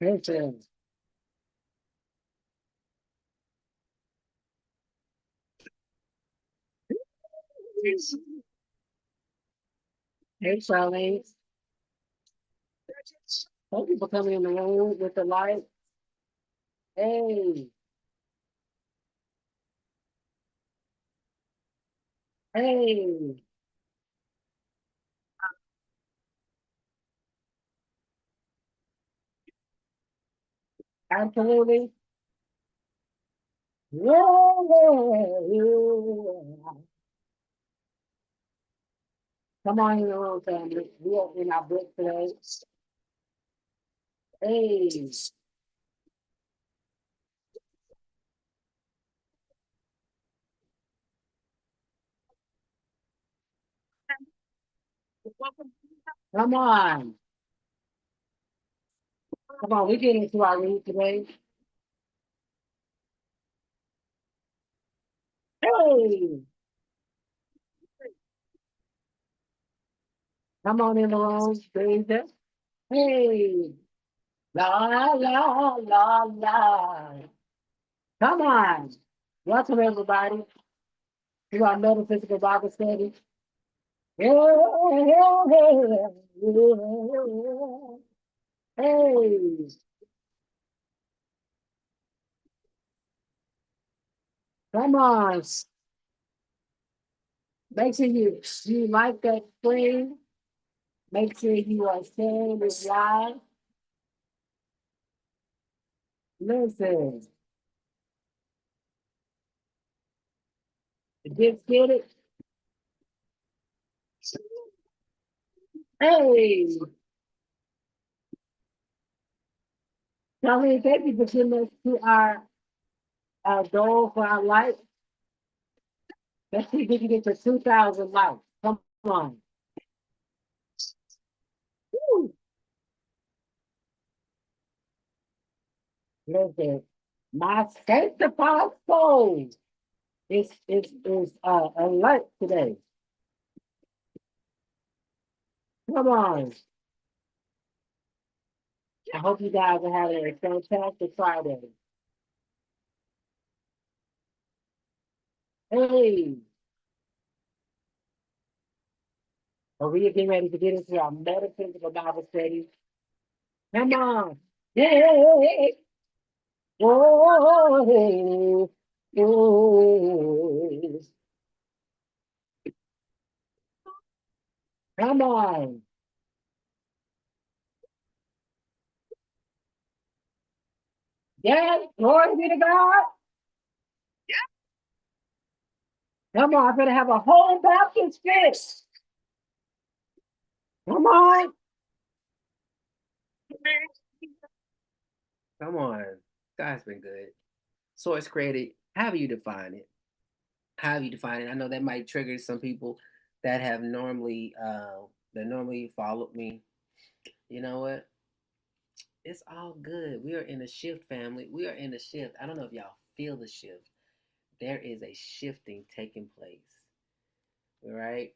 Listen. Hey, Charlene. Some people coming in the room with the light. Hey, hey, absolutely. Yeah. Come on in the room, family. We are in our book today. Hey, come on. Come on, we get into our read today. Hey, come on in the room, Jesus. Hey, la, la, la, la. Come on. Welcome, everybody, to our Metaphysical Bible study. Yeah, yeah, yeah, yeah. Hey, come on. Make sure you like that screen. Make sure you are sharing this live. Listen, just get it. Hey, Charlie, thank you for getting us to our goal for our life. Let's see if we can get to 2,000 likes. Come on. Woo. Listen, my sanctified soul is alert today. Come on. I hope you guys are having a fantastic Friday. Hey, are we getting ready to get into our metaphysical Bible study? Come on. Hey, oh, oh, come on. Yes, glory be to God. Come on, I'm gonna have a whole Baptist fist. Come on. Come on. God's been good. Source created, however you define it. However you define it. I know that might trigger some people that have normally followed me. You know what? It's all good. We are in a shift, family. We are in a shift. I don't know if y'all feel the shift. There is a shifting taking place. All right.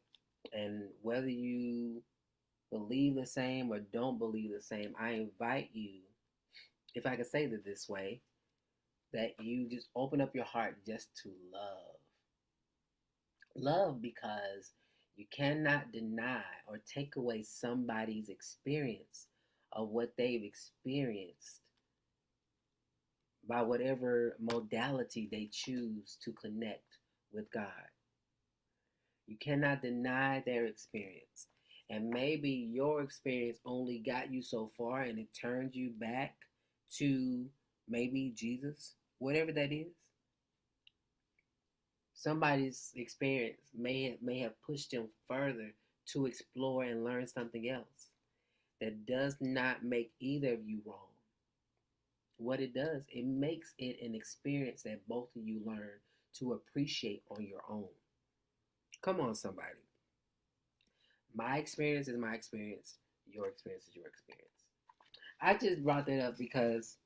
And whether you believe the same or don't believe the same, I invite you, if I could say it this way, that you just open up your heart just to love. Love because you cannot deny or take away somebody's experience of what they've experienced by whatever modality they choose to connect with God. You cannot deny their experience. And maybe your experience only got you so far and it turned you back to maybe Jesus, whatever that is. Somebody's experience may have pushed them further to explore and learn something else. That does not make either of you wrong. What it does, it makes it an experience that both of you learn to appreciate on your own. Come on, somebody. My experience is my experience. Your experience is your experience. I just brought that up because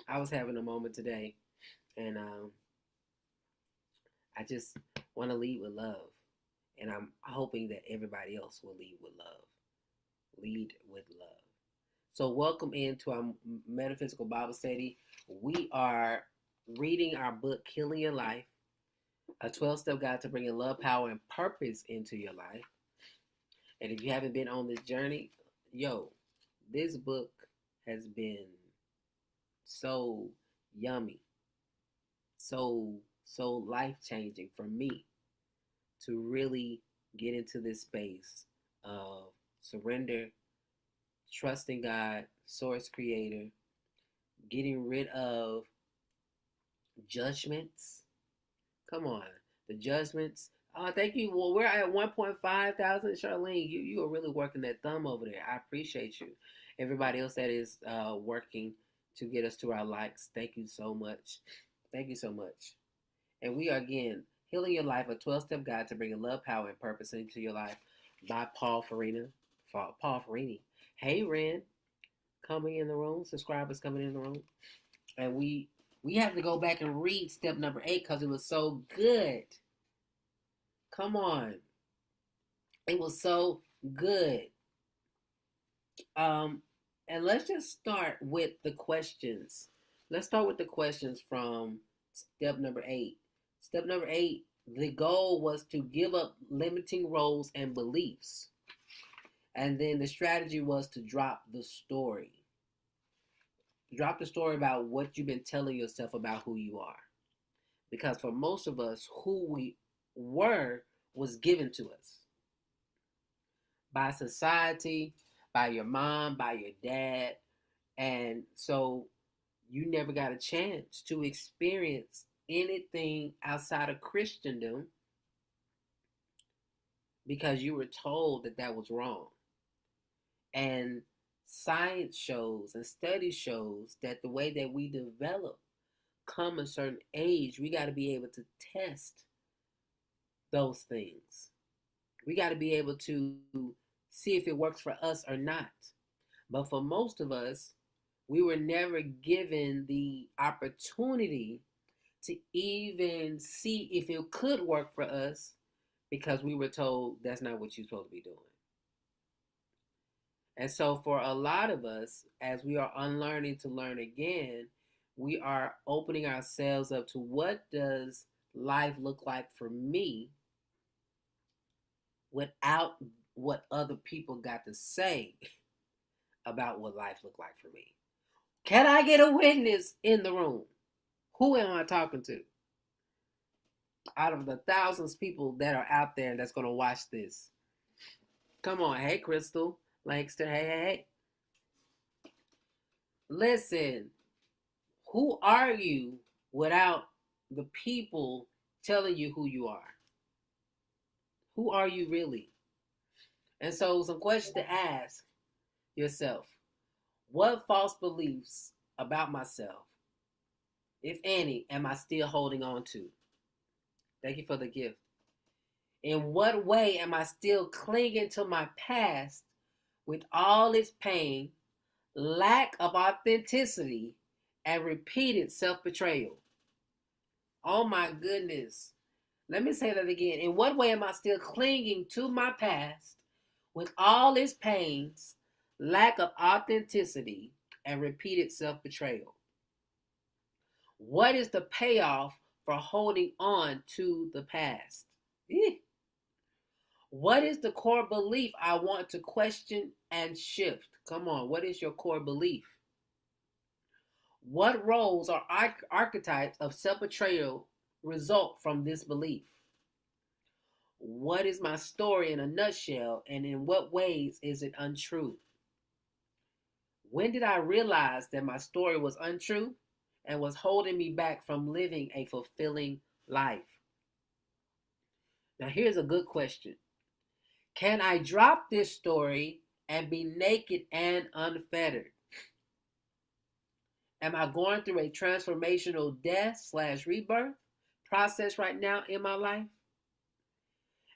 I was having a moment today, and I just want to lead with love, and I'm hoping that everybody else will lead with love. Lead with love. So, welcome into our Metaphysical Bible study. We are reading our book, Healing Your Life, a 12-step guide to bringing love, power, and purpose into your life. And if you haven't been on this journey, this book has been so yummy, so life-changing for me to really get into this space of surrender, trusting God, source creator, getting rid of judgments. Come on, the judgments. Oh, thank you. Well, we're at 1.5 thousand. Charlene, you are really working that thumb over there. I appreciate you. Everybody else that is working to get us to our likes, thank you so much. Thank you so much. And we are, again, Healing Your Life, a 12-step guide to bringing love, power, and purpose into your life by Paul Farini. Hey, Ren, coming in the room. Subscribers coming in the room. And we have to go back and read step number 8 because it was so good. Come on. It was so good. And let's just start with the questions. Let's start with the questions from step number 8. Step number 8, the goal was to give up limiting roles and beliefs. And then the strategy was to drop the story. Drop the story about what you've been telling yourself about who you are. Because for most of us, who we were was given to us by society, by your mom, by your dad. And so you never got a chance to experience anything outside of Christendom because you were told that that was wrong. And science shows and study shows that the way that we develop come a certain age, we got to be able to test those things. We got to be able to see if it works for us or not. But for most of us, we were never given the opportunity to even see if it could work for us because we were told that's not what you're supposed to be doing. And so for a lot of us, as we are unlearning to learn again, we are opening ourselves up to what does life look like for me without what other people got to say about what life looked like for me. Can I get a witness in the room? Who am I talking to? Out of the thousands of people that are out there that's going to watch this. Come on. Hey, Crystal Langston. Hey. Listen, who are you without the people telling you who you are? Who are you really? And so some questions to ask yourself. What false beliefs about myself, if any, am I still holding on to? Thank you for the gift. In what way am I still clinging to my past with all its pain, lack of authenticity, and repeated self-betrayal? Oh my goodness. Let me say that again. In what way am I still clinging to my past with all its pains, lack of authenticity, and repeated self-betrayal? What is the payoff for holding on to the past? What is the core belief I want to question and shift? Come on, what is your core belief? What roles or archetypes of self-betrayal result from this belief? What is my story in a nutshell, and in what ways is it untrue? When did I realize that my story was untrue and was holding me back from living a fulfilling life? Now, here's a good question. Can I drop this story and be naked and unfettered? Am I going through a transformational death/rebirth process right now in my life?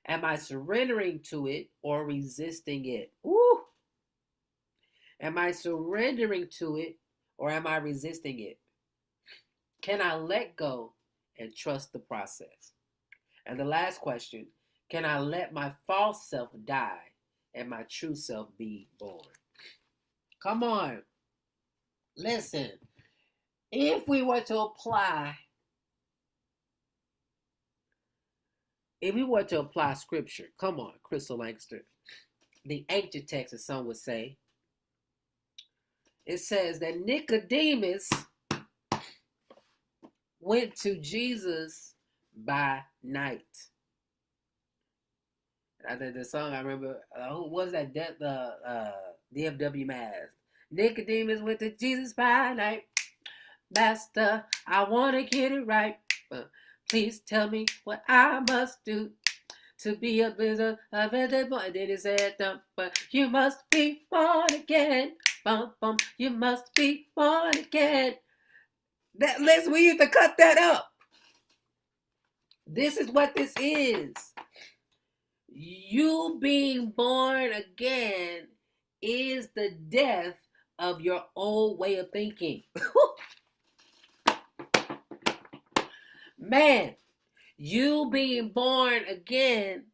Am I surrendering to it or resisting it? Woo! Am I surrendering to it or am I resisting it? Can I let go and trust the process? And the last question, can I let my false self die and my true self be born? Come on. Listen. If we were to apply scripture, come on, Crystal Lancaster, the ancient text, as some would say, it says that Nicodemus went to Jesus by night. I think the song I remember, who was that? DFW Mass. Nicodemus went to Jesus by night. Master, I want to get it right. Please tell me what I must do to be a business of it. Then he said, but you must be born again. Bum, bum, you must be born again. We used to cut that up. This is what this is. You being born again is the death of your old way of thinking. Man, you being born again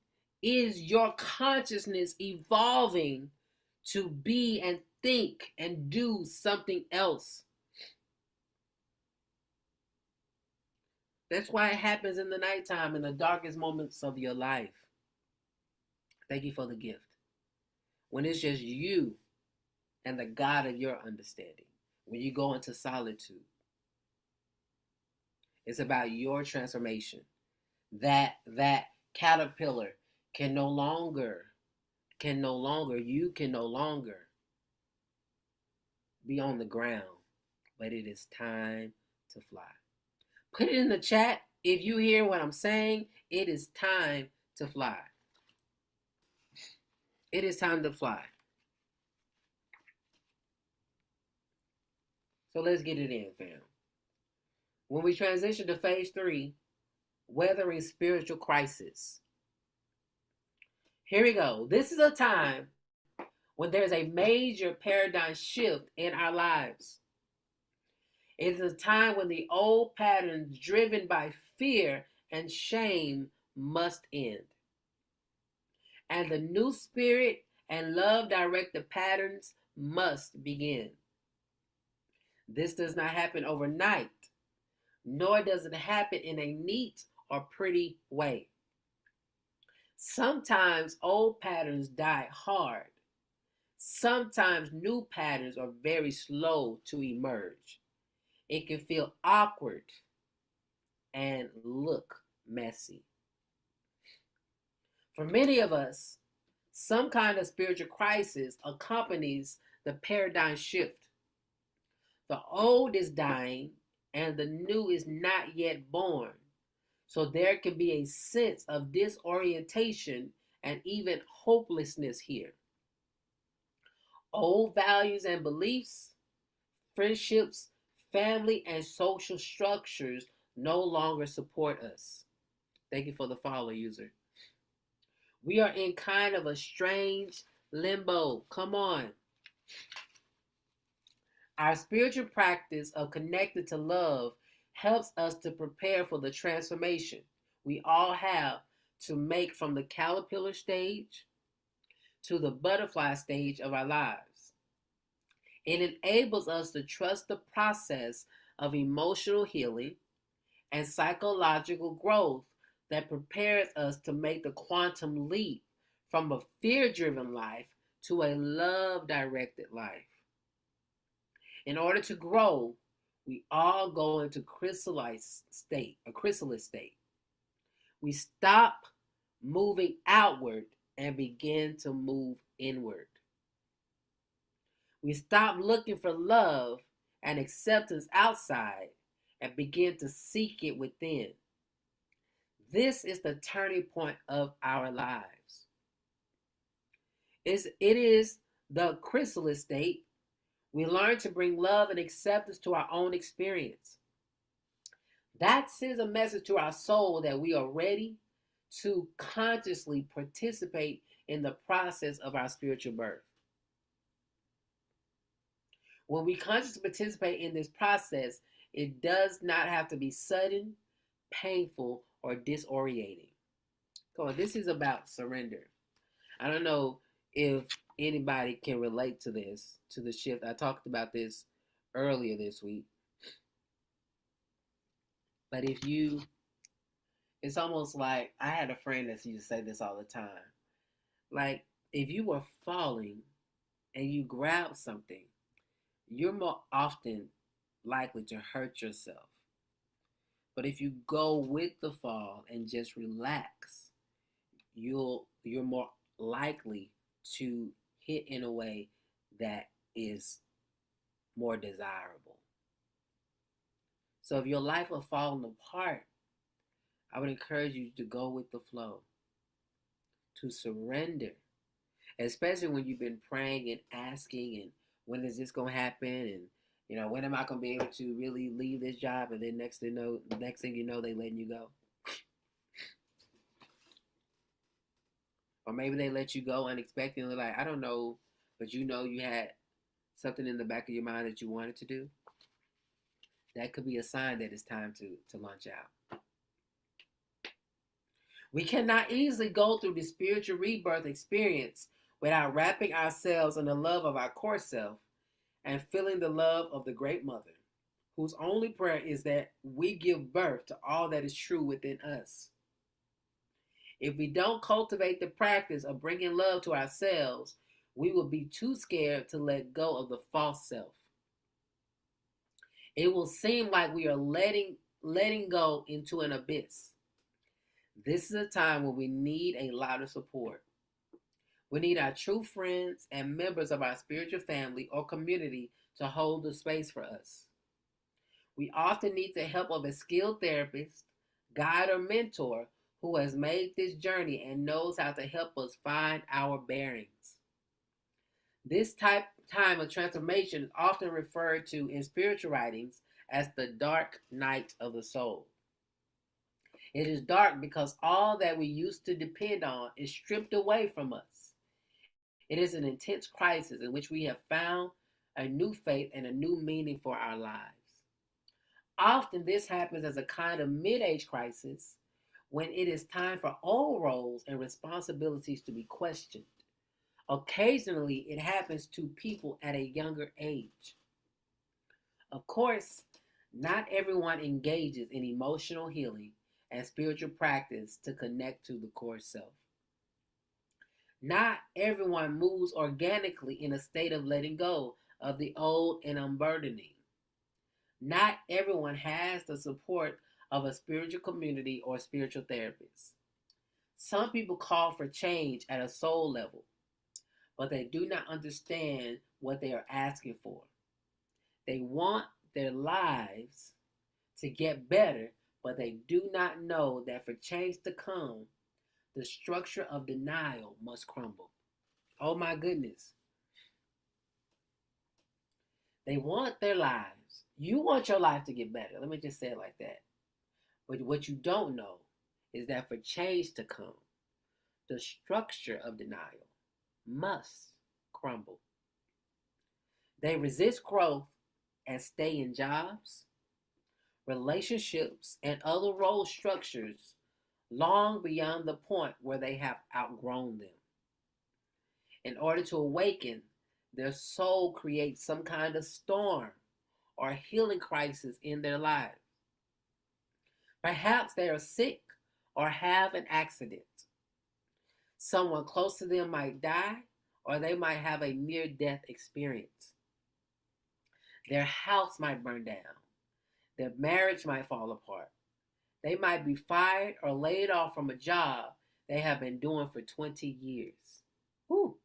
is your consciousness evolving to be and think and do something else. That's why it happens in the nighttime, in the darkest moments of your life. Thank you for the gift. When it's just you and the God of your understanding. When you go into solitude. It's about your transformation. That caterpillar you can no longer be on the ground, but it is time to fly. Put it in the chat if you hear what I'm saying. It is time to fly. It is time to fly. So let's get it in, fam. When we transition to phase 3, weathering spiritual crisis. Here we go. This is a time when there's a major paradigm shift in our lives. It is a time when the old patterns driven by fear and shame must end. And the new spirit and love-directed patterns must begin. This does not happen overnight, nor does it happen in a neat or pretty way. Sometimes old patterns die hard. Sometimes new patterns are very slow to emerge. It can feel awkward and look messy. For many of us, some kind of spiritual crisis accompanies the paradigm shift. The old is dying and the new is not yet born. So there can be a sense of disorientation and even hopelessness here. Old values and beliefs, friendships, family, and social structures no longer support us. Thank you for the follow, user. We are in kind of a strange limbo. Come on. Our spiritual practice of connected to love helps us to prepare for the transformation we all have to make from the caterpillar stage to the butterfly stage of our lives. It enables us to trust the process of emotional healing and psychological growth that prepares us to make the quantum leap from a fear-driven life to a love-directed life. In order to grow, we all go into a chrysalis state. We stop moving outward and begin to move inward. We stop looking for love and acceptance outside and begin to seek it within. This is the turning point of our lives. It is the chrysalis state. We learn to bring love and acceptance to our own experience. That sends a message to our soul that we are ready to consciously participate in the process of our spiritual birth. When we consciously participate in this process, it does not have to be sudden, painful, or disorienting. This is about surrender. I don't know if anybody can relate to this, to the shift. I talked about this earlier this week. But if you, it's almost like I had a friend that used to say this all the time. Like, if you were falling and you grab something, you're more often likely to hurt yourself. But if you go with the fall and just relax, you're more likely to hit in a way that is more desirable. So if your life is falling apart, I would encourage you to go with the flow, to surrender, especially when you've been praying and asking, and when is this going to happen, and when am I going to be able to really leave this job, and then next thing you know, they letting you go, or maybe they let you go unexpectedly. Like, I don't know, but you had something in the back of your mind that you wanted to do. That could be a sign that it's time to launch out. We cannot easily go through the spiritual rebirth experience without wrapping ourselves in the love of our core self and feeling the love of the Great Mother, whose only prayer is that we give birth to all that is true within us. If we don't cultivate the practice of bringing love to ourselves, we will be too scared to let go of the false self. It will seem like we are letting go into an abyss. This is a time when we need a lot of support. We need our true friends and members of our spiritual family or community to hold the space for us. We often need the help of a skilled therapist, guide, or mentor who has made this journey and knows how to help us find our bearings. This time of transformation is often referred to in spiritual writings as the dark night of the soul. It is dark because all that we used to depend on is stripped away from us. It is an intense crisis in which we have found a new faith and a new meaning for our lives. Often this happens as a kind of mid-age crisis when it is time for old roles and responsibilities to be questioned. Occasionally, it happens to people at a younger age. Of course, not everyone engages in emotional healing and spiritual practice to connect to the core self. Not everyone moves organically in a state of letting go of the old and unburdening. Not everyone has the support of a spiritual community or spiritual therapist. Some people call for change at a soul level, but they do not understand what they are asking for. They want their lives to get better, but they do not know that for change to come, the structure of denial must crumble. Oh my goodness. They want their lives. You want your life to get better. Let me just say it like that. But what you don't know is that for change to come, the structure of denial must crumble. They resist growth and stay in jobs, relationships, and other role structures long beyond the point where they have outgrown them. In order to awaken, their soul creates some kind of storm or healing crisis in their lives. Perhaps they are sick or have an accident. Someone close to them might die, or they might have a near-death experience. Their house might burn down. Their marriage might fall apart. They might be fired or laid off from a job they have been doing for 20 years. Whew.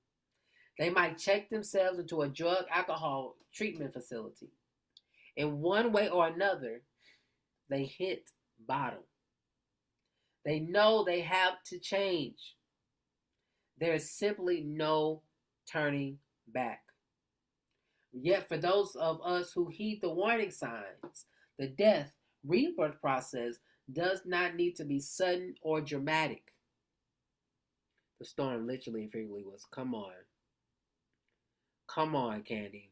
They might check themselves into a drug alcohol treatment facility. In one way or another, they hit bottom. They know they have to change. There's simply no turning back. Yet for those of us who heed the warning signs, the death rebirth process does not need to be sudden or dramatic. The storm literally and figuratively was, come on. Come on, Candy.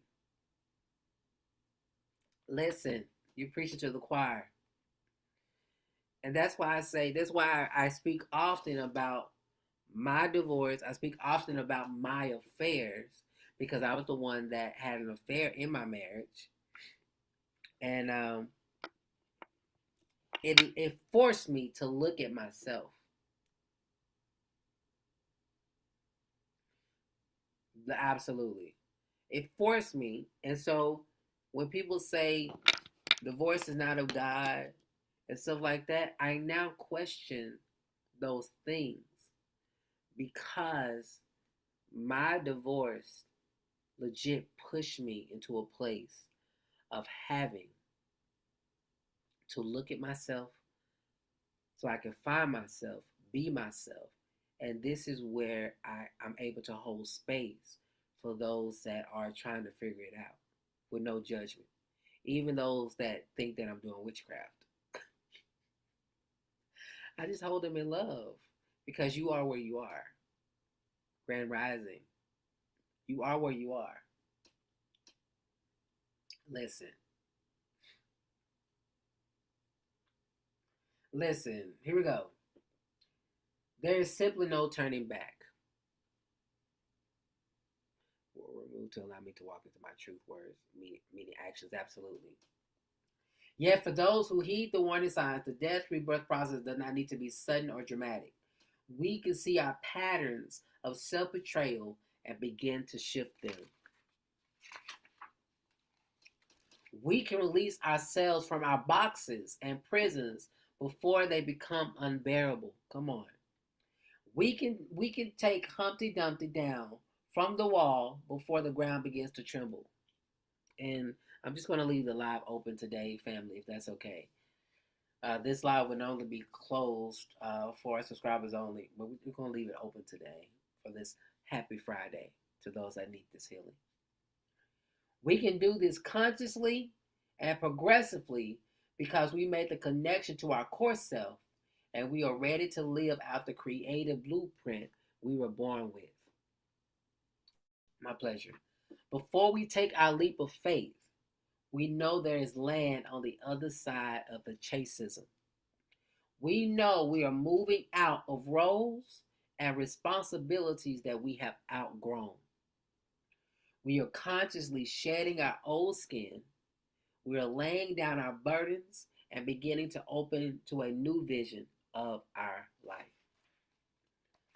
Listen, you're preaching to the choir. And that's why I speak often about My divorce, I speak often about my affairs because I was the one that had an affair in my marriage. And it forced me to look at myself. Absolutely. It forced me. And so when people say divorce is not of God and stuff like that, I now question those things because my divorce legit pushed me into a place of having to look at myself so I can find myself, be myself. And this is where I'm able to hold space for those that are trying to figure it out with no judgment. Even those that think that I'm doing witchcraft. I just hold them in love because you are where you are. Grand Rising. You are where you are. Listen. Listen. Here we go. There is simply no turning back. Will remove to allow me to walk into my truth words, meaning actions, absolutely. Yet for those who heed the warning signs, the death rebirth process does not need to be sudden or dramatic. We can see our patterns of self-betrayal and begin to shift them. We can release ourselves from our boxes and prisons before they become unbearable. Come on. We can take Humpty Dumpty down from the wall before the ground begins to tremble. And I'm just going to leave the live open today, family, if that's okay. This live would only be closed for our subscribers only, but we're going to leave it open today for this happy Friday to those that need this healing. We can do this consciously and progressively because we made the connection to our core self and we are ready to live out the creative blueprint we were born with. My pleasure. Before we take our leap of faith, we know there is land on the other side of the chaseism. We know we are moving out of roles and responsibilities that we have outgrown. We are consciously shedding our old skin. We are laying down our burdens and beginning to open to a new vision of our life.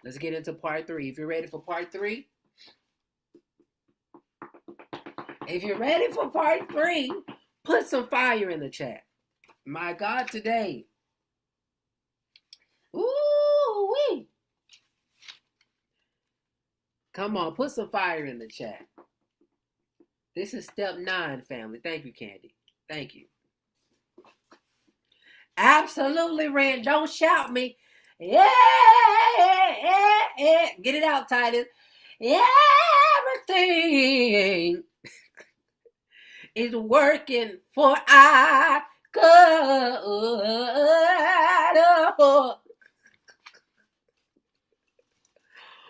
Let's get into part 3. If you're ready for part 3, put some fire in the chat. My God, today. Ooh-wee. Come on, put some fire in the chat. This is step 9, family. Thank you, Candy. Thank you. Absolutely, Ren. Don't shout me. Yeah. Get it out, Titus. Everything is working for our good.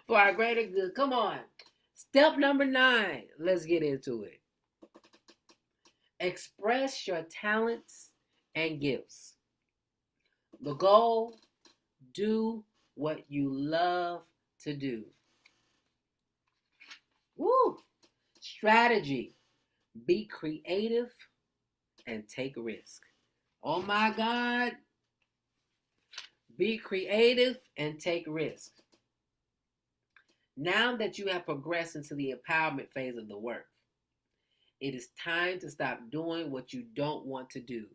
For our greater good. Come on. Step number 9. Let's get into it. Express your talents and gifts. The goal, do what you love to do. Woo! Strategy, be creative and take risk. Oh my God. Be creative and take risk. Now that you have progressed into the empowerment phase of the work, it is time to stop doing what you don't want to do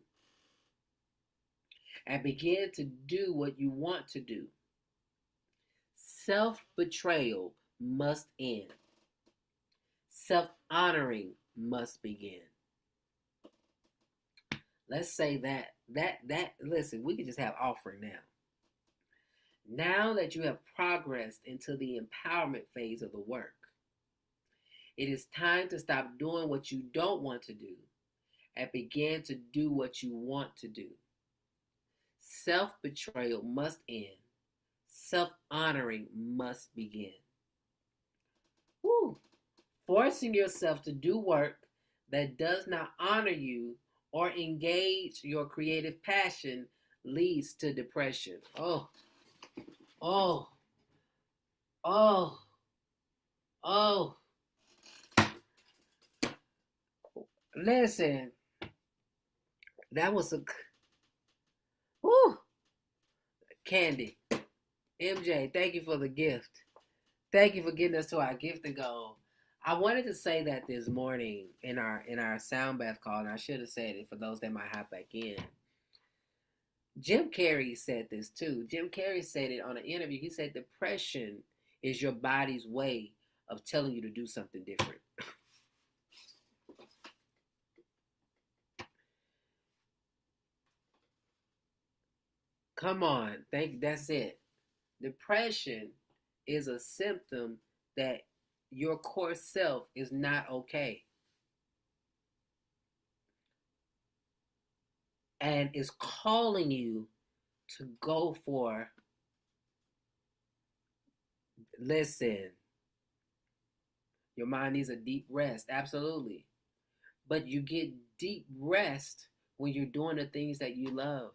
and begin to do what you want to do. Self-betrayal must end. Self-honoring must begin. Let's say that, listen, we can just have offering now. Now that you have progressed into the empowerment phase of the work, it is time to stop doing what you don't want to do and begin to do what you want to do. Self-betrayal must end. Self-honoring must begin. Woo. Forcing yourself to do work that does not honor you or engage your creative passion leads to depression. Oh, Oh, oh, listen, that was a, whew, Candy. MJ, thank you for the gift. Thank you for getting us to our gift to go. I wanted to say that this morning in our sound bath call, and I should have said it for those that might hop back in. Jim Carrey said this too. Jim Carrey said it on an interview. He said depression is your body's way of telling you to do something different. Come on, that's it. Depression is a symptom that your core self is not okay and is calling you to go for, listen, your mind needs a deep rest, absolutely. But you get deep rest when you're doing the things that you love,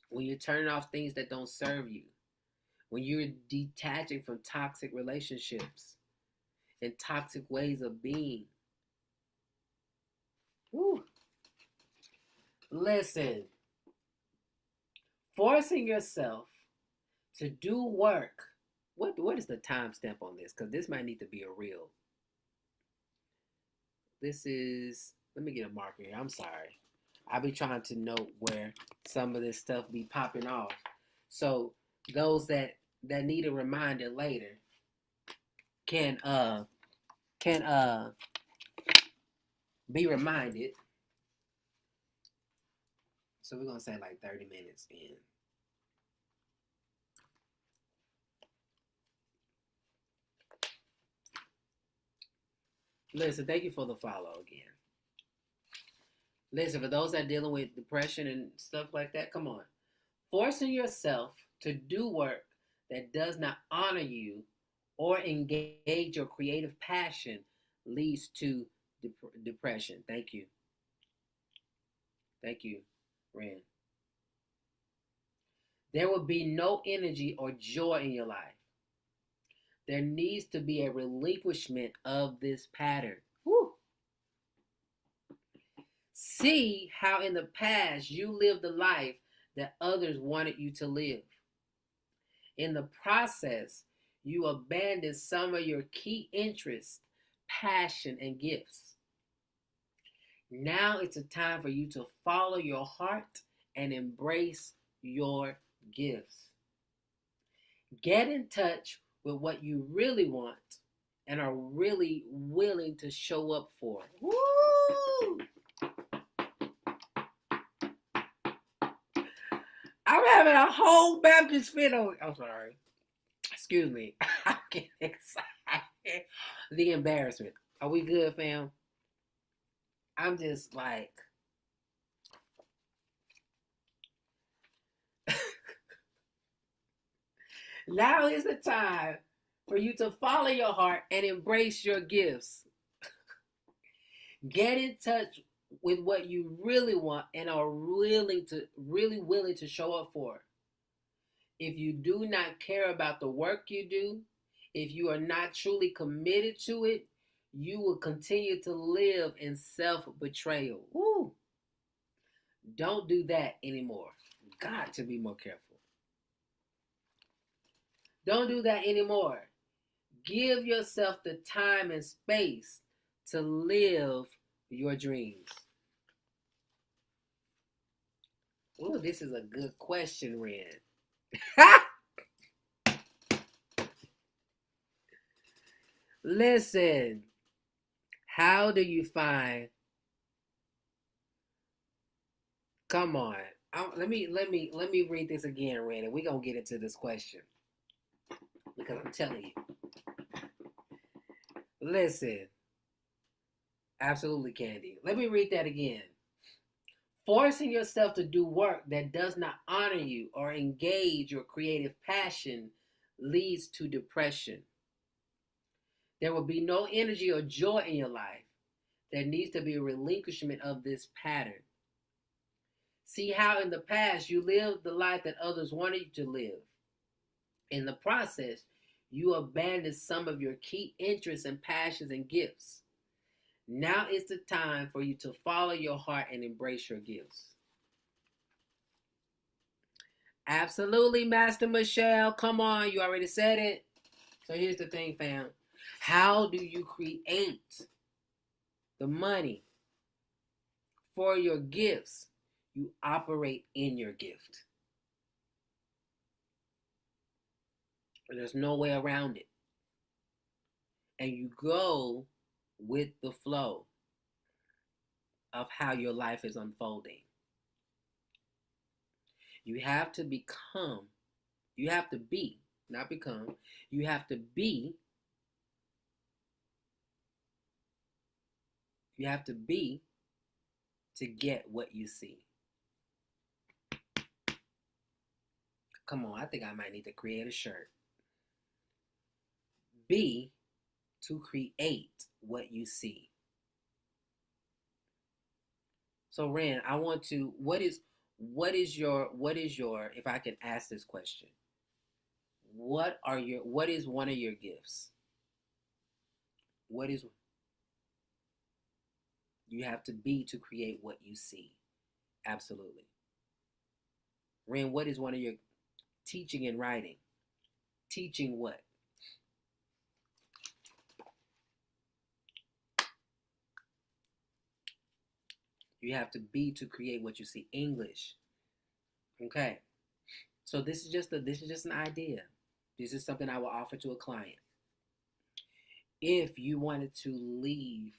when you're turning off things that don't serve you, when you're detaching from toxic relationships and toxic ways of being. Whew. Listen, forcing yourself to do work. What is the timestamp on this? Because this might need to be a reel. This is, let me get a marker here. I'm sorry. I'll be trying to note where some of this stuff be popping off. So those that need a reminder later can be reminded. So we're gonna say like 30 minutes in. Listen, thank you for the follow again. Listen, for those that are dealing with depression and stuff like that, come on. Forcing yourself to do work that does not honor you or engage your creative passion leads to depression. Thank you. Thank you, Ren. There will be no energy or joy in your life. There needs to be a relinquishment of this pattern. Woo. See how in the past you lived the life that others wanted you to live. In the process, you abandoned some of your key interests, passion, and gifts. Now it's a time for you to follow your heart and embrace your gifts. Get in touch with what you really want and are really willing to show up for. Woo! I'm having a whole Baptist fit on. I'm sorry. Excuse me. I'm getting excited. The embarrassment. Are we good, fam? I'm just like, now is the time for you to follow your heart and embrace your gifts. Get in touch with what you really want and are really willing to show up for. If you do not care about the work you do, if you are not truly committed to it, you will continue to live in self-betrayal. Woo! Don't do that anymore. Got to be more careful. Don't do that anymore. Give yourself the time and space to live your dreams. Oh, this is a good question, Ren. Listen, how do you find? Come on, let me read this again, Ren, and we're gonna get into this question because I'm telling you. Listen, absolutely, Candy. Let me read that again. Forcing yourself to do work that does not honor you or engage your creative passion leads to depression. There will be no energy or joy in your life. There needs to be a relinquishment of this pattern. See how in the past you lived the life that others wanted you to live. In the process, You abandon some of your key interests and passions and gifts. Now is the time for you to follow your heart and embrace your gifts. Absolutely, Master Michelle. Come on, you already said it. So here's the thing, fam. How do you create the money for your gifts? You operate in your gift. There's no way around it. And you go with the flow of how your life is unfolding. You have to become, you have to be, not become, you have to be, to get what you see. Come on, I think I might need to create a shirt. Be to create what you see. So Ren, I want to, what is your, if I can ask this question, what is one of your gifts? You have to be to create what you see. Absolutely. Ren, what is one of your teaching and writing? Teaching what? You have to be to create what you see. English. Okay. So this is just an idea. This is something I will offer to a client. If you wanted to leave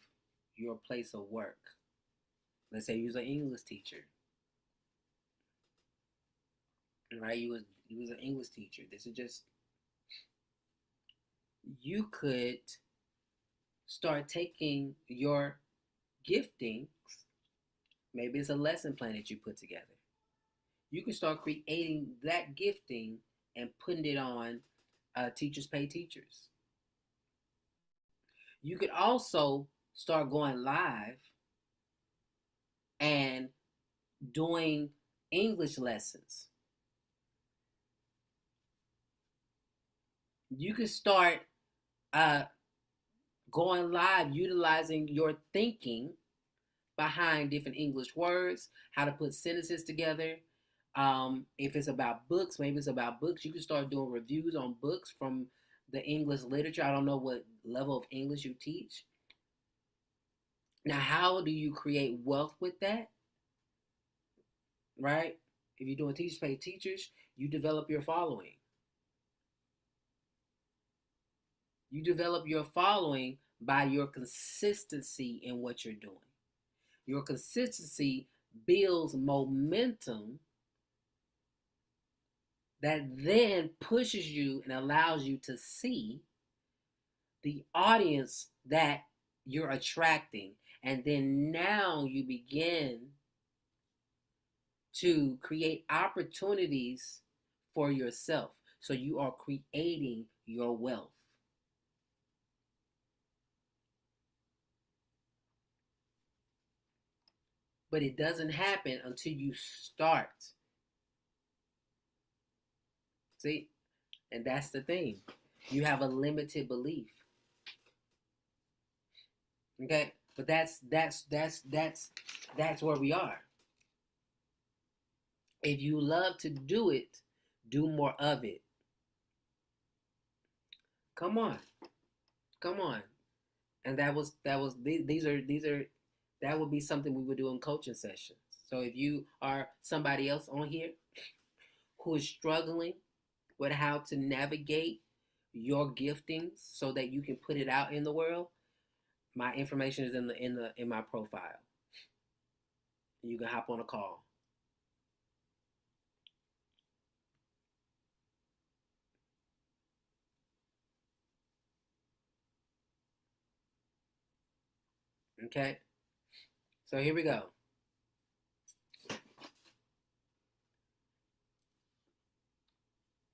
your place of work, let's say you was an English teacher, right? You was an English teacher. This is just, you could start taking your giftings. Maybe it's a lesson plan that you put together. You can start creating that gifting and putting it on Teachers Pay Teachers. You could also start going live and doing English lessons. You could start going live utilizing your thinking behind different English words, how to put sentences together. If it's about books, maybe it's about books. You can start doing reviews on books from the English literature. I don't know what level of English you teach. Now, how do you create wealth with that? Right? If you're doing Teachers Pay Teachers, you develop your following. You develop your following by your consistency in what you're doing. Your consistency builds momentum that then pushes you and allows you to see the audience that you're attracting. And then now you begin to create opportunities for yourself. So you are creating your wealth. But it doesn't happen until you start. See? And that's the thing. You have a limited belief. Okay? But that's where we are. If you love to do it, do more of it. Come on. And that would be something we would do in coaching sessions. So if you are somebody else on here who is struggling with how to navigate your giftings so that you can put it out in the world, my information is in my profile. You can hop on a call. Okay? So here we go.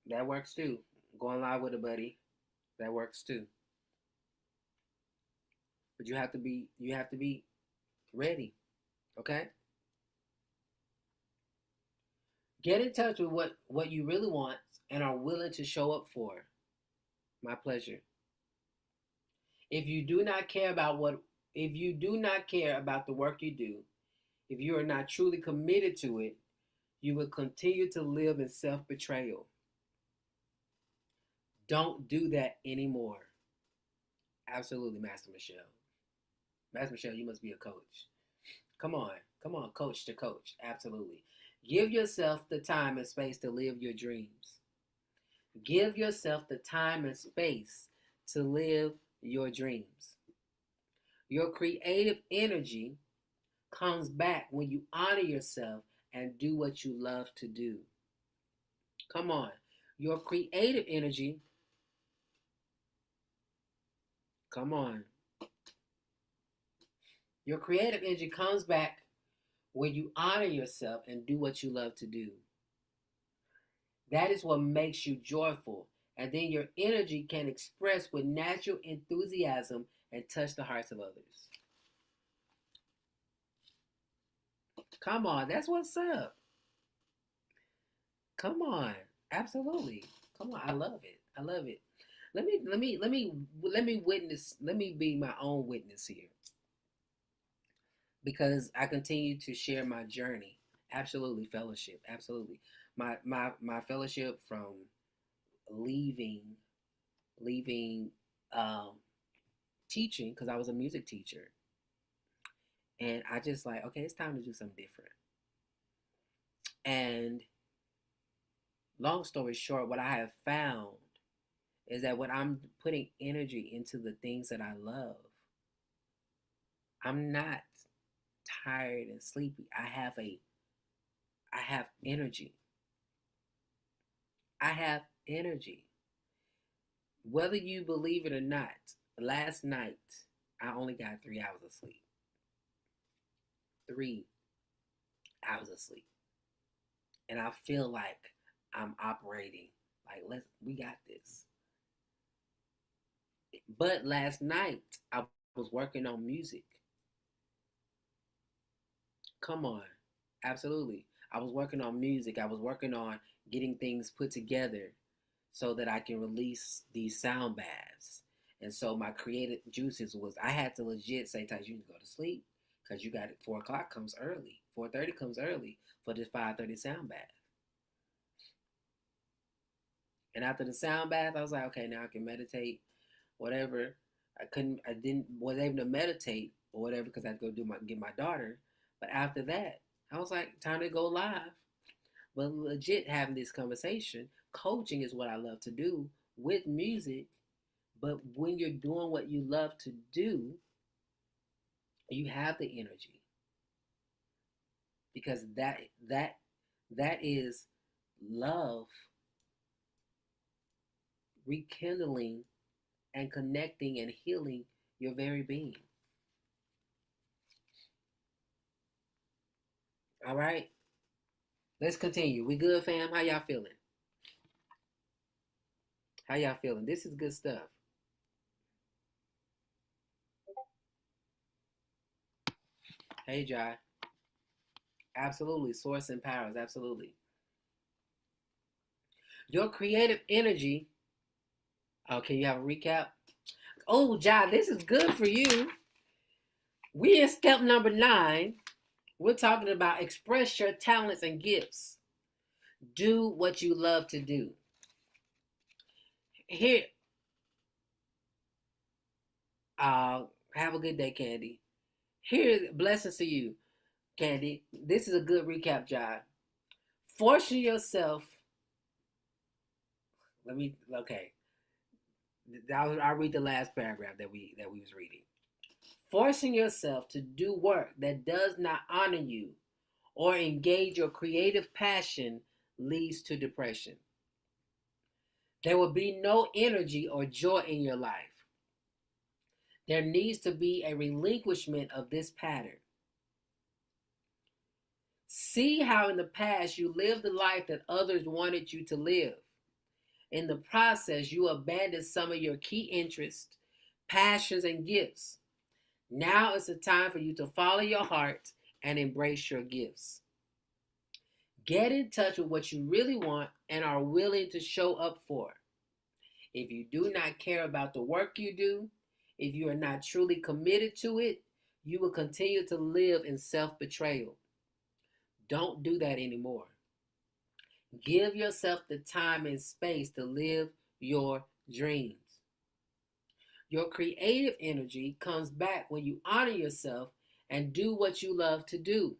That works too. Going live with a buddy, that works too. But you have to be ready. Okay? Get in touch with what you really want and are willing to show up for. My pleasure. If you do not care about if you do not care about the work you do, if you are not truly committed to it, you will continue to live in self-betrayal. Don't do that anymore. Absolutely, Master Michelle. Master Michelle, you must be a coach. Come on. Come on, coach to coach. Absolutely. Give yourself the time and space to live your dreams. Give yourself the time and space to live your dreams. Your creative energy comes back when you honor yourself and do what you love to do. Come on. Your creative energy, come on. Your creative energy comes back when you honor yourself and do what you love to do. That is what makes you joyful. And then your energy can express with natural enthusiasm and touch the hearts of others. Come on, that's what's up. Come on, absolutely. Come on, I love it. I love it. Let me witness. Let me be my own witness here, because I continue to share my journey. Absolutely, fellowship. Absolutely, my fellowship from leaving leaving um, teaching, because I was a music teacher, and I just like, okay, it's time to do something different. And long story short, what I have found is that when I'm putting energy into the things that I love, I'm not tired and sleepy. I have energy. I have energy. Whether you believe it or not, last night I only got 3 hours of sleep. 3 hours of sleep. And I feel like I'm operating like, we got this. But last night I was working on music. Come on. Absolutely. I was working on music. I was working on getting things put together so that I can release these sound baths. And so my creative juices was, I had to legit say, Titus, you need to go to sleep, because you got it. 4 o'clock comes early. 4:30 comes early for this 5:30 sound bath. And after the sound bath, I was like, okay, now I can meditate, whatever. I didn't, was able to meditate or whatever, because I had to go get my daughter. But after that, I was like, time to go live. But legit having this conversation, coaching is what I love to do with music. But when you're doing what you love to do, you have the energy, because that is love rekindling and connecting and healing your very being. All right, let's continue. We good, fam? How y'all feeling? How y'all feeling? This is good stuff. Hey, Jai. Absolutely. Source and powers. Absolutely. Your creative energy. Oh, can you have a recap? Oh, Jai, this is good for you. We in step number 9. We're talking about express your talents and gifts. Do what you love to do. Here, have a good day, Candy. Here, blessings to you, Candy. This is a good recap, Jai. Forcing yourself. Okay. I'll read the last paragraph that we was reading. Forcing yourself to do work that does not honor you or engage your creative passion leads to depression. There will be no energy or joy in your life. There needs to be a relinquishment of this pattern. See how in the past you lived the life that others wanted you to live. In the process, you abandoned some of your key interests, passions, and gifts. Now is the time for you to follow your heart and embrace your gifts. Get in touch with what you really want and are willing to show up for. If you do not care about the work you do, if you are not truly committed to it, you will continue to live in self-betrayal. Don't do that anymore. Give yourself the time and space to live your dreams. Your creative energy comes back when you honor yourself and do what you love to do.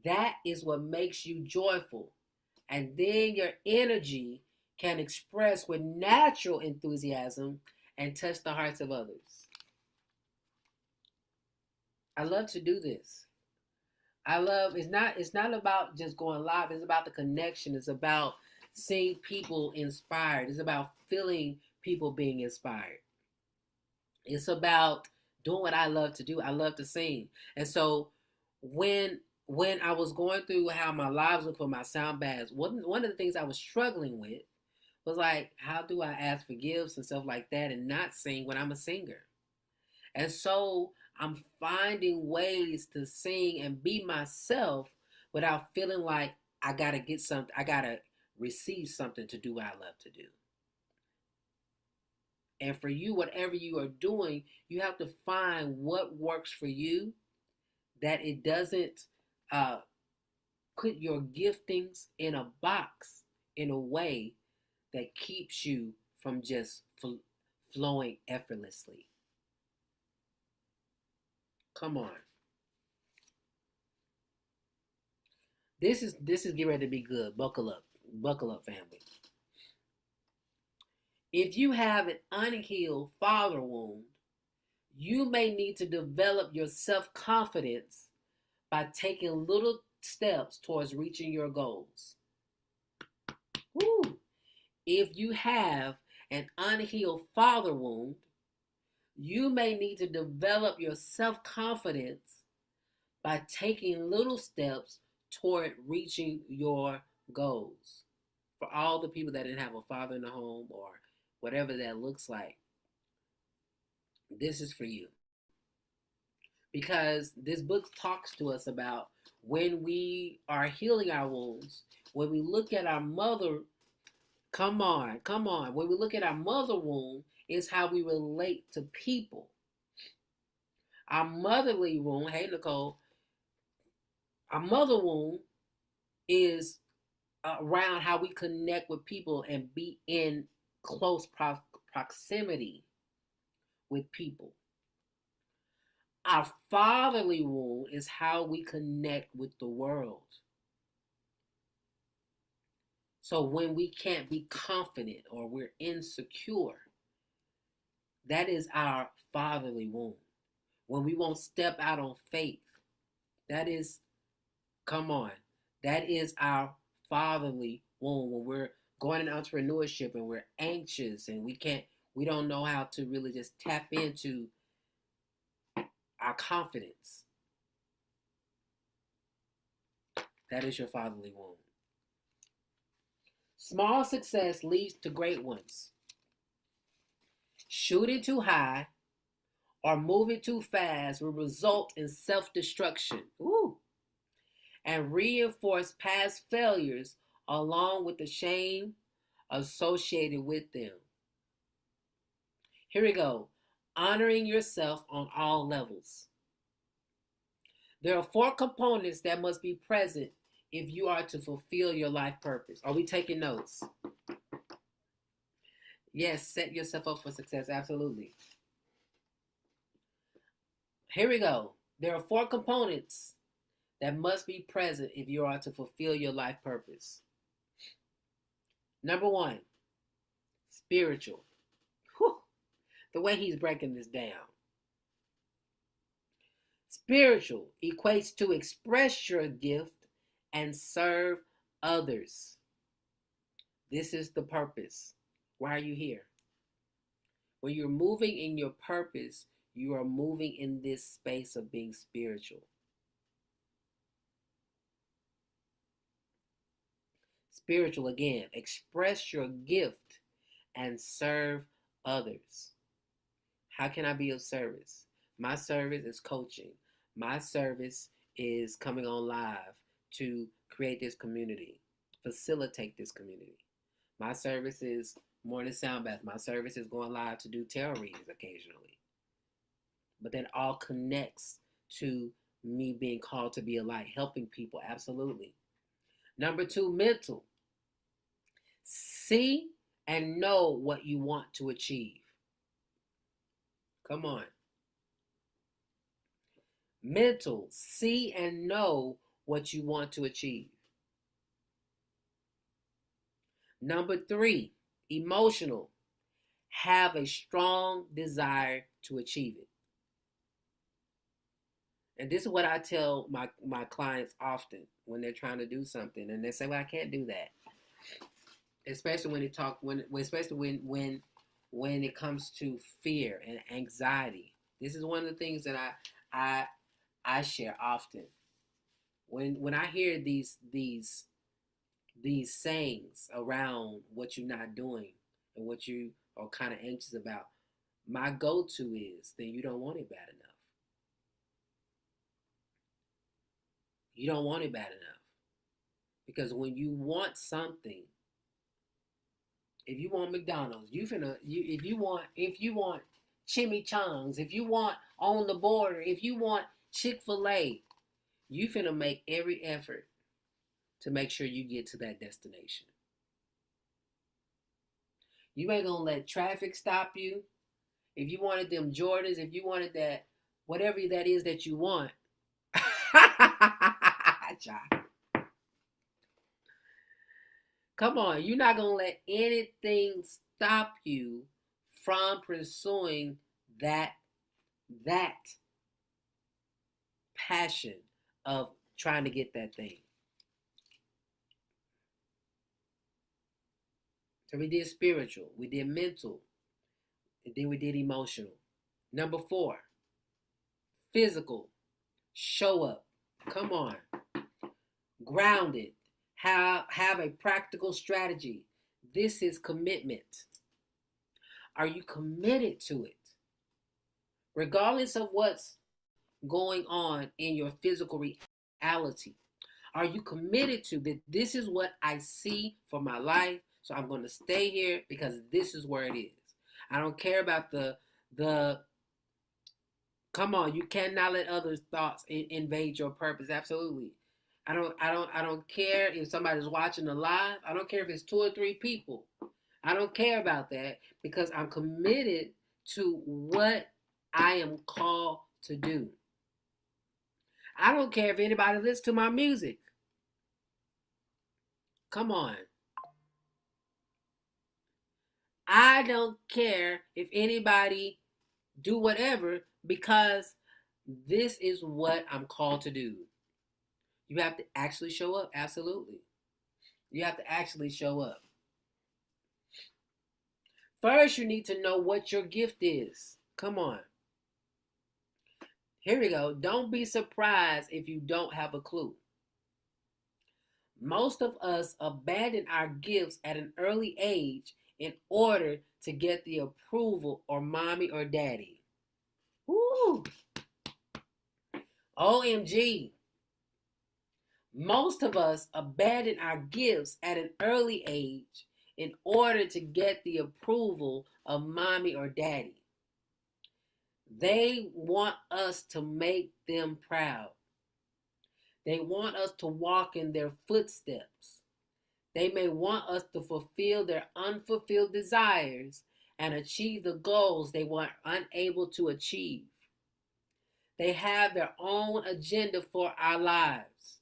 That is what makes you joyful. And then your energy can express with natural enthusiasm and touch the hearts of others. I love to do this. It's not about just going live, it's about the connection. It's about seeing people inspired. It's about feeling people being inspired. It's about doing what I love to do. I love to sing. And so when I was going through how my lives were for my sound baths, one of the things I was struggling with was like, how do I ask for gifts and stuff like that and not sing when I'm a singer? And so I'm finding ways to sing and be myself without feeling like I gotta get something, I gotta receive something to do what I love to do. And for you, whatever you are doing, you have to find what works for you, that it doesn't uh, put your giftings in a box in a way that keeps you from just flowing effortlessly. Come on. This is getting ready to be good. Buckle up. Buckle up, family. If you have an unhealed father wound, you may need to develop your self-confidence by taking little steps towards reaching your goals. Woo. If you have an unhealed father wound, you may need to develop your self-confidence by taking little steps toward reaching your goals. For all the people that didn't have a father in the home or whatever that looks like, this is for you. Because this book talks to us about when we are healing our wounds, when we look at our mother, come on. When we look at our mother wound, is how we relate to people. Our motherly wound, hey Nicole, our mother wound is around how we connect with people and be in close proximity with people. Our fatherly wound is how we connect with the world. So when we can't be confident or we're insecure, that is our fatherly wound. When we won't step out on faith, that is, come on, that is our fatherly wound. When we're going in entrepreneurship and we're anxious and we don't know how to really just tap into our confidence. That is your fatherly wound. Small success leads to great ones. Shooting too high or moving too fast will result in self-destruction. Ooh. And reinforce past failures along with the shame associated with them. Here we go. Honoring yourself on all levels. There are 4 components that must be present if you are to fulfill your life purpose. Are we taking notes? Yes, set yourself up for success. Absolutely. Here we go. There are 4 components that must be present if you are to fulfill your life purpose. Number 1, spiritual. Whew. The way he's breaking this down. Spiritual equates to express your gift and serve others. This is the purpose. Why are you here? When you're moving in your purpose, you are moving in this space of being spiritual. Spiritual again, express your gift and serve others. How can I be of service? My service is coaching. My service is coming on live to create this community, facilitate this community. My service is Morning sound bath. My service is going live to do tarot readings occasionally. But that all connects to me being called to be a light, helping people. Absolutely. Number 2, mental. See and know what you want to achieve. Come on. Mental. See and know what you want to achieve. Number 3, emotional. Have a strong desire to achieve it. And this is what I tell my clients often when they're trying to do something, and they say, "Well, I can't do that." Especially when it comes to fear and anxiety. This is one of the things that I share often. When I hear these sayings around what you're not doing and what you are kind of anxious about, my go-to is, then you don't want it bad enough. You don't want it bad enough. Because when you want something, if you want McDonald's, if you want chimichangas, if you want On the Border, if you want Chick-fil-A, you finna make every effort to make sure you get to that destination. You ain't gonna let traffic stop you. If you wanted them Jordans, if you wanted that, whatever that is that you want, come on, you're not gonna let anything stop you from pursuing that passion of trying to get that thing. So we did spiritual, we did mental, and then we did emotional. Number 4, physical. Show up. Come on. Grounded. Have a practical strategy. This is commitment. Are you committed to it? Regardless of what's going on in your physical reality, are you committed to that? This is what I see for my life, so I'm going to stay here because this is where it is. I don't care about the come on, you cannot let others' thoughts invade your purpose. Absolutely. I don't care if somebody's watching the live. I don't care if it's 2 or 3 people. I don't care about that because I'm committed to what I am called to do. I don't care if anybody listens to my music. Come on. I don't care if anybody do whatever because this is what I'm called to do. You have to actually show up. Absolutely. You have to actually show up. First, you need to know what your gift is. Come on. Here we go. Don't be surprised if you don't have a clue. Most of us abandon our gifts at an early age in order to get the approval of mommy or daddy. Woo! OMG. Most of us abandon our gifts at an early age in order to get the approval of mommy or daddy. They want us to make them proud. They want us to walk in their footsteps. They may want us to fulfill their unfulfilled desires and achieve the goals they were unable to achieve. They have their own agenda for our lives.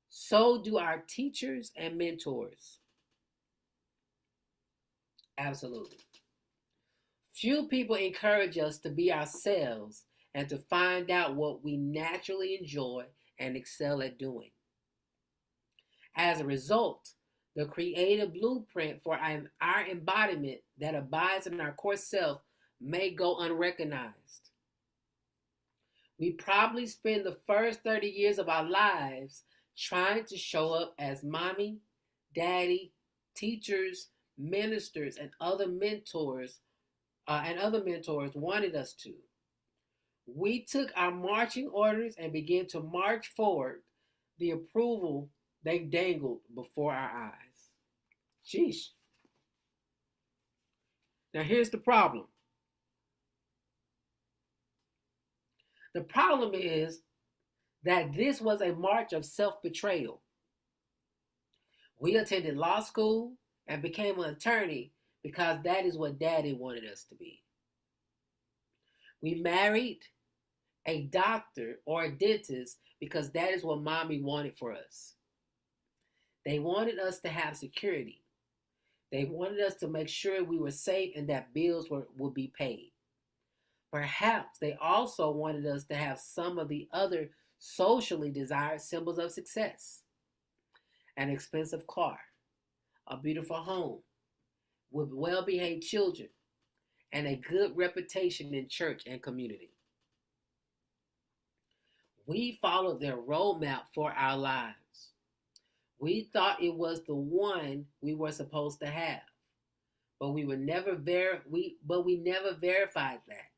So do our teachers and mentors. Absolutely. Few people encourage us to be ourselves and to find out what we naturally enjoy and excel at doing. As a result, the creative blueprint for our embodiment that abides in our core self may go unrecognized. We probably spend the first 30 years of our lives trying to show up as mommy, daddy, teachers, ministers, and other mentors wanted us to. We took our marching orders and began to march forward the approval they dangled before our eyes. Sheesh. Now, here's the problem. The problem is that this was a march of self betrayal. We attended law school and became an attorney because that is what daddy wanted us to be. We married a doctor or a dentist because that is what mommy wanted for us. They wanted us to have security. They wanted us to make sure we were safe and that bills would be paid. Perhaps they also wanted us to have some of the other socially desired symbols of success: an expensive car, a beautiful home, with well behaved children, and a good reputation in church and community. We followed their roadmap for our lives. We thought it was the one we were supposed to have, but we never verified that.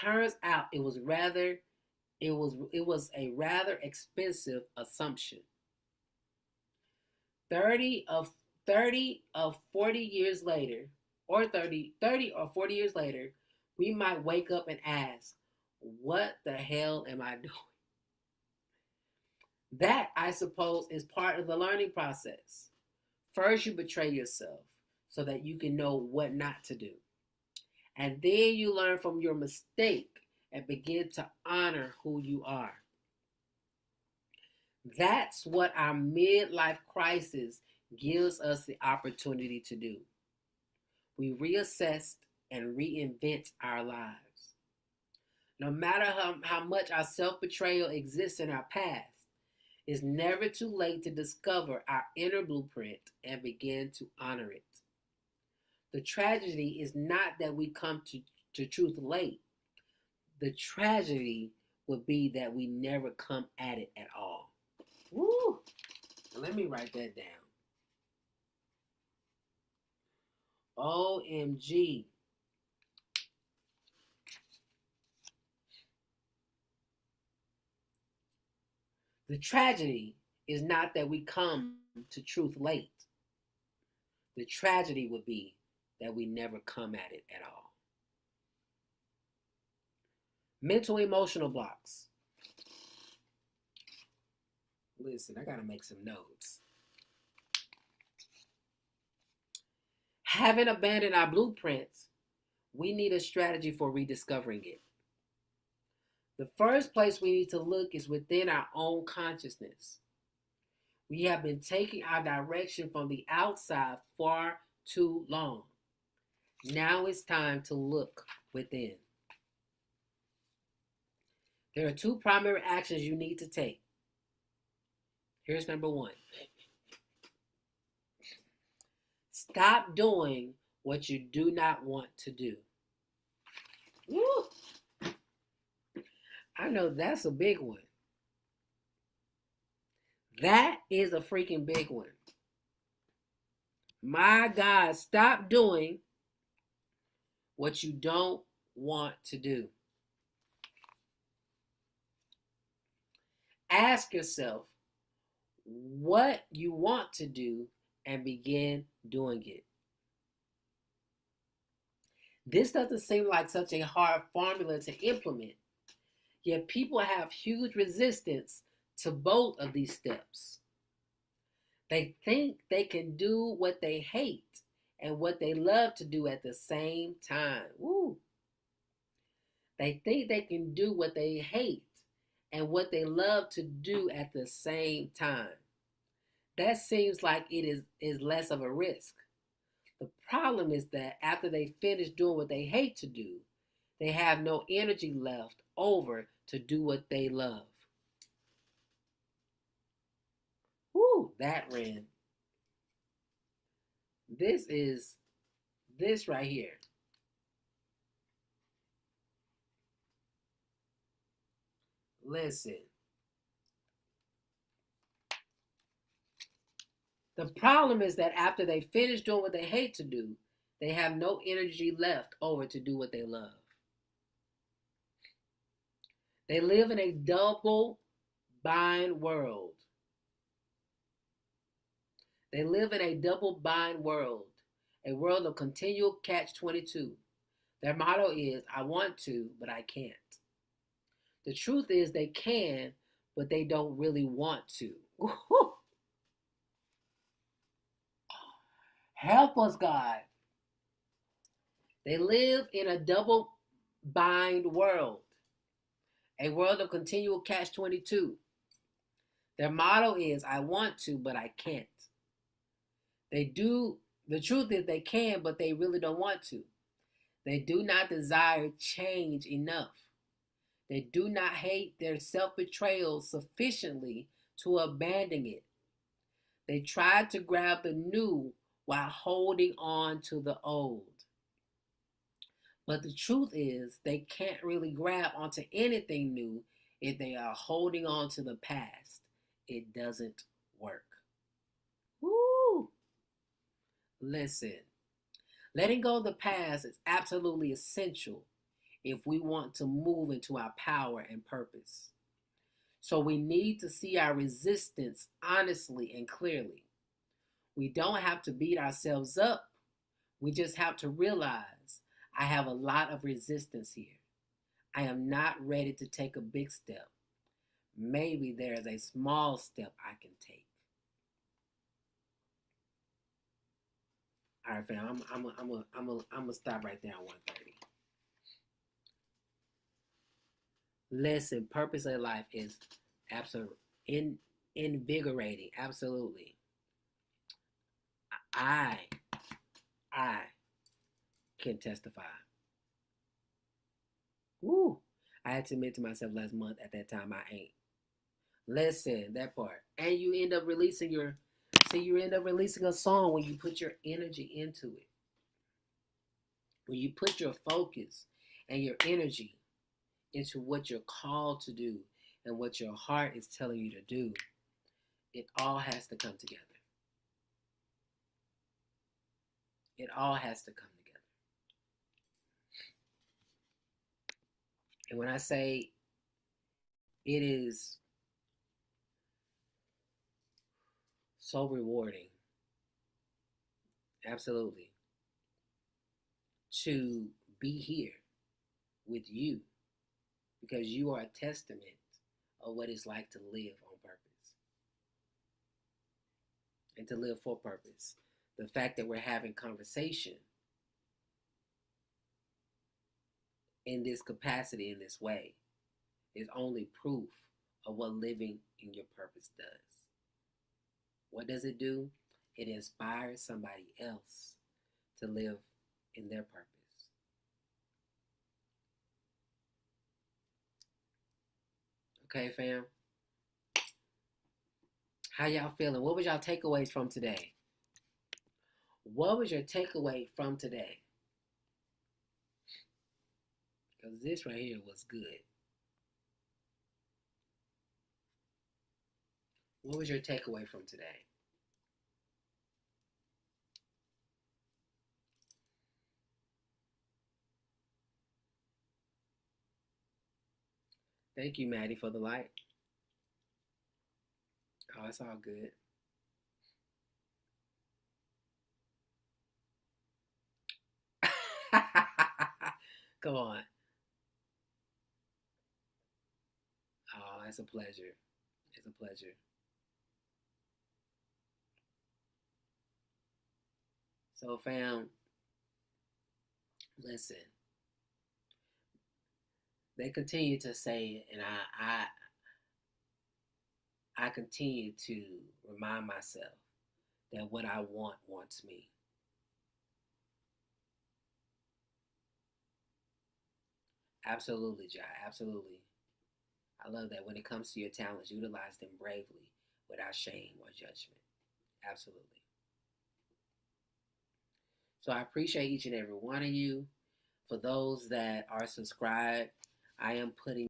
Turns out it was a rather expensive assumption. 30 of 30 of 40 years later, or 30 or 40 years later, we might wake up and ask, what the hell am I doing? That, I suppose, is part of the learning process. First, you betray yourself so that you can know what not to do. And then you learn from your mistake and begin to honor who you are. That's what our midlife crisis gives us the opportunity to do. We reassess and reinvent our lives. No matter how much our self-betrayal exists in our past, it's never too late to discover our inner blueprint and begin to honor it. The tragedy is not that we come to truth late. The tragedy would be that we never come at it at all. Woo! Let me write that down. OMG. The tragedy is not that we come to truth late. The tragedy would be that we never come at it at all. Mental emotional blocks. Listen, I gotta make some notes. Having abandoned our blueprints, we need a strategy for rediscovering it. The first place we need to look is within our own consciousness. We have been taking our direction from the outside far too long. Now it's time to look within. There are two primary actions you need to take. Here's number one. Stop doing what you do not want to do. Woo! I know that's a big one. That is a freaking big one. My God, stop doing what you don't want to do. Ask yourself what you want to do and begin doing it. This doesn't seem like such a hard formula to implement, yet people have huge resistance to both of these steps. They think they can do what they hate and what they love to do at the same time. Woo. They think they can do what they hate and what they love to do at the same time. That seems like it is less of a risk. The problem is that after they finish doing what they hate to do, they have no energy left over to do what they love. Whoo, that ran. This right here. Listen. The problem is that after they finish doing what they hate to do, they have no energy left over to do what they love. They live in a double bind world. They live in a double bind world, A world of continual catch-22. Their motto is, I want to, but I can't. The truth is they can, but they don't really want to. Help us, God. They live in a double bind world, a world of continual catch-22. Their motto is, I want to, but I can't. The truth is they can, but they really don't want to. They do not desire change enough. They do not hate their self-betrayal sufficiently to abandon it. They try to grab the new while holding on to the old. But the truth is, they can't really grab onto anything new if they are holding on to the past. It doesn't work. Woo! Listen, letting go of the past is absolutely essential if we want to move into our power and purpose. So we need to see our resistance honestly and clearly. We don't have to beat ourselves up. We just have to realize I have a lot of resistance here. I am not ready to take a big step. Maybe there is a small step I can take. All right, fam. I'm gonna stop right there on 1:30. Listen, purpose of life is absolutely invigorating. Absolutely. I can testify. Woo! I had to admit to myself last month at that time I ain't. Listen, that part. And you end up releasing a song when you put your energy into it. When you put your focus and your energy into what you're called to do and what your heart is telling you to do, it all has to come together. It all has to come together. And when I say it is so rewarding, absolutely, to be here with you, because you are a testament of what it's like to live on purpose and to live for purpose. The fact that we're having conversation in this capacity, in this way, is only proof of what living in your purpose does. What does it do? It inspires somebody else to live in their purpose. Okay, fam? How y'all feeling? What was y'all takeaways from today? What was your takeaway from today? Because this right here was good. What was your takeaway from today? Thank you, Maddie, for the light. Oh, it's all good. Come on. Oh, it's a pleasure. It's a pleasure. So, fam, listen. They continue to say, and I continue to remind myself that what I want wants me. Absolutely, Jai. Absolutely. I love that. When it comes to your talents, utilize them bravely without shame or judgment. Absolutely. So I appreciate each and every one of you. For those that are subscribed, I am putting